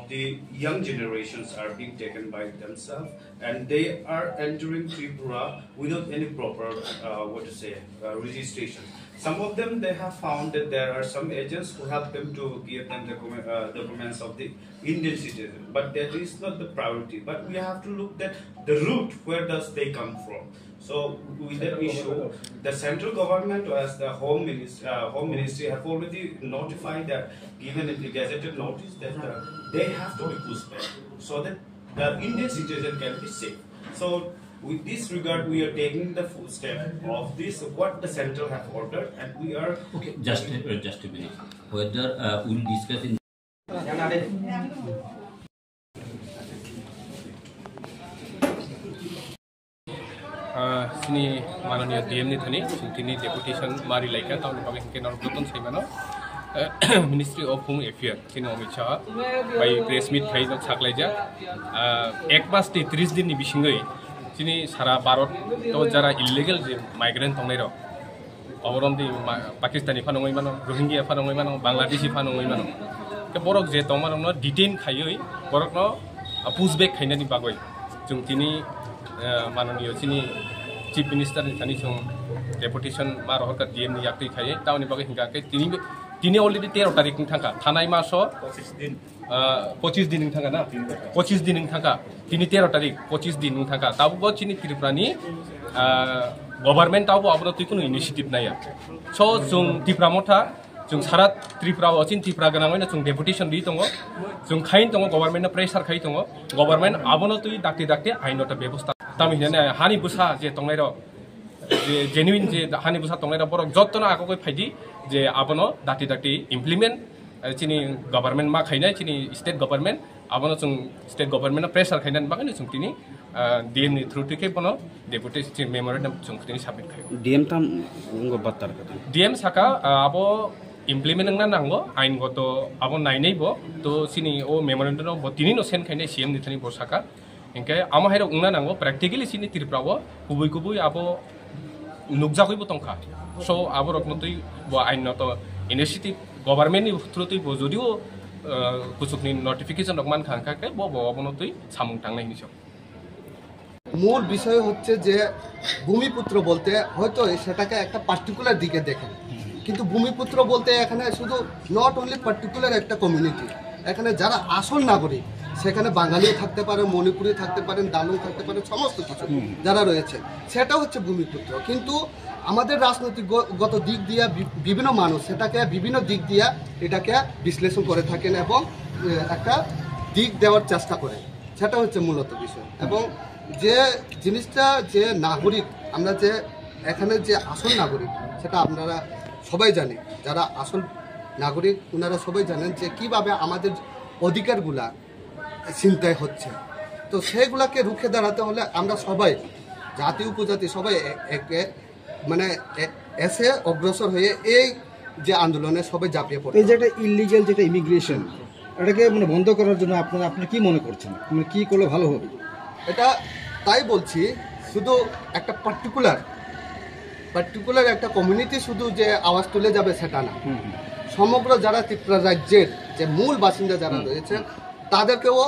The young generations are being taken by themselves, and they are entering Tripura without any proper registration. Some of them, they have found that there are some agents who help them to give them the documents of the Indian citizen, but that is not the priority. But we have to look at the route, where does they come from. So with that issue, the central government as the Home Ministry have already notified that, given in the gazetted notice, that they have to be pushed back so that the Indian citizen can be safe. So with this regard, we are taking the full step of this, what the central have ordered, and we are... Okay, just a minute. Whether we'll discuss in... Sini माननीय DM नि थनी सिंथिनी deputation मारी लाइका ताउन बागे हिंके नर गतन छैमानो ministry of home affair सिनि Amit Shah by press meet थाइ न साकलाइजा 1 मास 30 दिन नि बिसिङै सिनि सारा भारत तो जरा इल्लीगल जे माइग्रेंट तंनाय र अवरमदि पाकिस्तानी फानङै मानो रोहिंग्या फानङै मानो बांलादेशी फानङै मानो के बरक जे तंमानो न डिटेन खायै बरक न पुशबेक खाइनानि बागै जों तिनि माननीय सिनि चीफ मिनिस्टर नि थानि जों डेपुटेशन मारहर का DM नि याक्ति खायै ताउनि बागै हिंगा के तिनि अलरेडी 13 तारिख नि थांका थानाय मासो 25 दिन थांका ना 25 दिन थांका तिनि 13 तारिख 25 दिन थांका ताबो चिनि त्रिपुरानि गभर्नमेन्ट ताबो आबो तुइकुनु इनिशिएटिभ नाया सो जों त्रिपुरा मथा जों सारा त्रिपुरा अचिन त्रिपुरा गनाङैनो जों डेपुटेशन दि दङ जों खाइन दङ गभर्नमेन्टनो प्रेसार खाइ दङ गभर्नमेन्ट आबोनो तुइ दाक्ति आइनत व्यवस्था तामिने हानि बुसा जे तंनाय र जे जेन्युइन जे हानि बुसा तंनाय र बरक जत्तनो आगोगै फाइदि जे आबोनो दाक्ति इमप्लिमेन्ट चिनि गभर्नमेन्ट मा खाइनाय चिनि स्टेट गभर्नमेन्ट आबोनो जों स्टेट गभर्नमेन्टनो प्रेसार खाइनानै बागैनो जों तिनि DM नि थ्रु टिके बनो डेपुटेशन मेमोरेन्डम जों तिनि सबमिट खाइ DM ताम उंगो बात्तार कथा DM साका आबो इमप्लिमेन्ट नंना नांगो आइनगत आबो नायनैबो तो सिनि ओ मेमोरेन्डम बो तिनि नो सेन खाइनाय CM नि थनि बसाका इनके आमा हायरो उंना नांगो प्रेक्टिकली सिनि त्रिपुराव गुबै आबो नुकजाखैबो तंखा सो आबो रकमतै बो आइनत इनिशिएटिभ गभर्नमेन्ट नि थ्रुतै बो जदिও कुसुकनि नोटिफिकेशन रकमान खांखाके बो आबोनतै सामुं थांनायनि सम মূল বিষয় হচ্ছে যে ভূমিপুত্র বলতে হয়তো সেটাকে একটা পার্টিকুলার দিকে দেখেন, কিন্তু ভূমিপুত্র বলতে এখানে শুধু নট অনলি পার্টিকুলার একটা কমিউনিটি, এখানে যারা আসল নাগরিক সেখানে বাঙালিও থাকতে পারে, মণিপুরি থাকতে পারেন, দালুং থাকতে পারেন, সমস্ত কিছু যারা রয়েছে সেটা হচ্ছে ভূমিপুত্র। কিন্তু আমাদের রাজনৈতিকগত দিক দিয়ে বিভিন্ন মানুষ সেটাকে বিভিন্ন দিক দিয়ে এটাকে বিশ্লেষণ করে থাকেন এবং একটা দিক দেওয়ার চেষ্টা করে, সেটা হচ্ছে মূলত বিষয়। এবং যে জিনিসটা যে নাগরিক আমরা যে এখানে যে আসল নাগরিক সেটা আপনারা সবাই জানেন, যারা আসল নাগরিক ওনারা সবাই জানেন যে কিভাবে আমাদের অধিকারগুলা চিন্তায় হচ্ছে। তো সেগুলাকে রুখে দাঁড়াতে হলে আমরা সবাই জাতি উপজাতি সবাই মানে এসে অগ্রসর হয়ে এই যে আন্দোলনে সবাই ঝাঁপিয়ে পড়ে। এই যে একটা ইলিগ্যাল যেটা ইমিগ্রেশন এটাকে মানে বন্ধ করার জন্য আপনি কি মনে করছেন, মানে কি করলে ভালো হবে? এটা তাই বলছি, শুধু একটা পার্টিকুলার একটা কমিউনিটি শুধু যে আওয়াজ তুলে যাবে সেটা না, সমগ্র যারা ত্রিপুরা রাজ্যের যে মূল বাসিন্দা যারা রয়েছে তাদেরকেও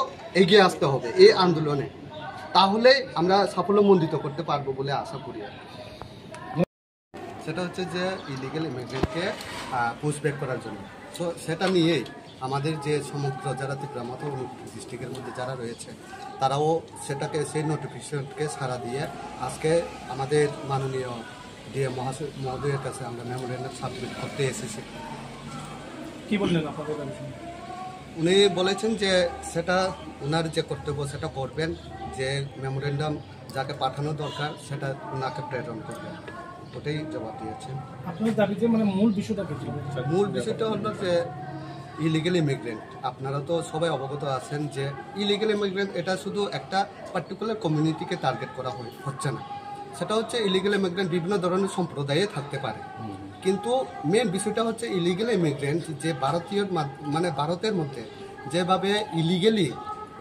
এগিয়ে আসতে হবে এই আন্দোলনে, তাহলে আমরা সাফল্যমণ্ডিত করতে পারবো বলে আশা করি। সেটা হচ্ছে যে ইলিগাল ইমিগ্রেন্টকে পুশব্যাক করার জন্য। সো সেটা নিয়েই আমাদের যে সমগ্র যারা ত্রিপুরা মাথা ডিস্ট্রিক্টের মধ্যে যারা রয়েছে তারাও সেটাকে সেই নোটিফিকেশনকে সাড়া দিয়ে আজকে আমাদের মাননীয় DM মহোদয়ের কাছে আমরা মেমোরেন্ডাম সাবমিট করতে এসেছি। কি বললেন আপনাদের? উনি বলেছেন যে সেটা ওনার যে কর্তব্য সেটা করবেন, যে মেমোরেন্ডাম যাকে পাঠানো দরকার সেটা ওনাকে প্রেরণ করবেন, ওটাই জবাব দিয়েছেন। আপনার দাবিতে মানে মূল বিষয়টা কি? মূল বিষয়টা হলো যে ইলিগাল ইমিগ্রেন্ট, আপনারা তো সবাই অবগত আছেন যে ইলিগাল ইমিগ্রেন্ট এটা শুধু একটা পার্টিকুলার কমিউনিটিকে টার্গেট করা হচ্ছে না, সেটা হচ্ছে ইলিগাল ইমিগ্রেন্ট বিভিন্ন ধরনের সম্প্রদায়ে থাকতে পারে। কিন্তু মেন বিষয়টা হচ্ছে ইলিগাল ইমিগ্রেন্ট যে ভারতের মধ্যে যেভাবে ইলিগালি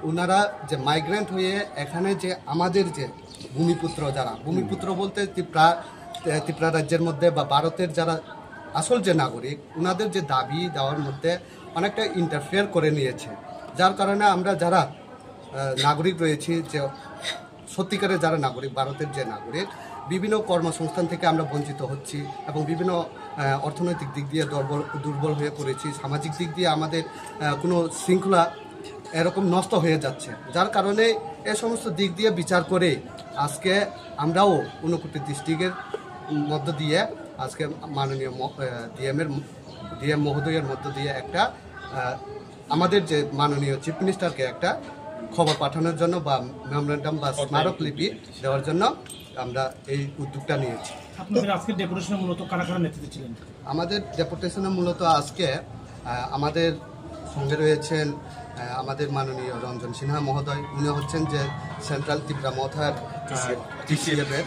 ওনারা যে মাইগ্রেন্ট হয়ে এখানে যে আমাদের যে ভূমিপুত্র যারা, ভূমিপুত্র বলতে ত্রিপুরা রাজ্যের মধ্যে বা ভারতের যারা আসল যে নাগরিক, ওনাদের যে দাবি দেওয়ার মধ্যে অনেকটা ইন্টারফেয়ার করে নিয়েছে। যার কারণে আমরা যারা নাগরিক রয়েছি, যে সত্যিকারের যারা নাগরিক, ভারতের যে নাগরিক, বিভিন্ন কর্মসংস্থান থেকে আমরা বঞ্চিত হচ্ছি এবং বিভিন্ন অর্থনৈতিক দিক দিয়ে দুর্বল হয়ে পড়েছি। সামাজিক দিক দিয়ে আমাদের কোনো শৃঙ্খলা এরকম নষ্ট হয়ে যাচ্ছে। যার কারণে এ সমস্ত দিক দিয়ে বিচার করে আজকে আমরাও ঊনকোটি ডিস্ট্রিক্টের মধ্য দিয়ে আজকে মাননীয় ডিএম মহোদয়ের মধ্য দিয়ে একটা আমাদের যে মাননীয় চিফ মিনিস্টারকে একটা খবর পাঠানোর জন্য বা মেমোরেন্ডাম বা স্মারকলিপি দেওয়ার জন্য আমরা এই উদ্যোগটা নিয়েছি। আপনাদের আজকের ডেপুটেশনে মূলত কারা কারা নেতৃত্বে ছিলেন? আমাদের ডেপুটেশনে মূলত আজকে আমাদের সঙ্গে রয়েছেন আমাদের মাননীয় রঞ্জন সিনহা মহোদয়। উনি হচ্ছেন যে সেন্ট্রাল ত্রিপুরা মথার টিসিএফের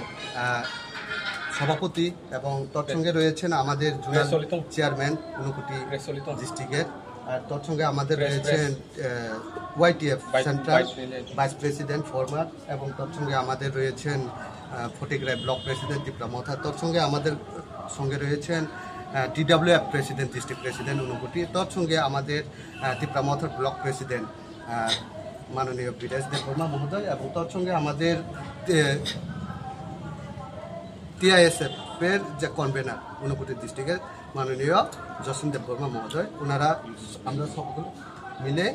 সভাপতি, এবং তার সঙ্গে রয়েছেন আমাদের জোনাল চেয়ারম্যান ঊনকোটি ডিস্ট্রিক্টের। আর তার সঙ্গে আমাদের রয়েছেন YTF central vice president former, এবং তার সঙ্গে আমাদের রয়েছেন ফটিকরাই ব্লক প্রেসিডেন্ট ত্রিপুরা মথা। তার সঙ্গে আমাদের সঙ্গে রয়েছেন TWF president, district president Unakoti. তার সঙ্গে আমাদের ত্রিপুরা মথার ব্লক প্রেসিডেন্ট মাননীয় বিরাজ দেববর্মা মহোদয়, এবং তার সঙ্গে আমাদের TISF এর যে কনভেনার ঊনকোটি ডিস্ট্রিক্টের মাননীয় যশন দেববর্মা মহোদয়। ওনারা আমরা সকল মিলে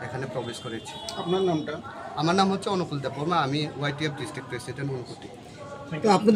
এখানে প্রবেশ করেছি। আপনার নামটা? আমার নাম হচ্ছে অনুকূল দেববর্মা, আমি ওয়াইটিএফ ডিস্ট্রিক্ট প্রেসিডেন্ট ঊনকোটি। তো আপনাদের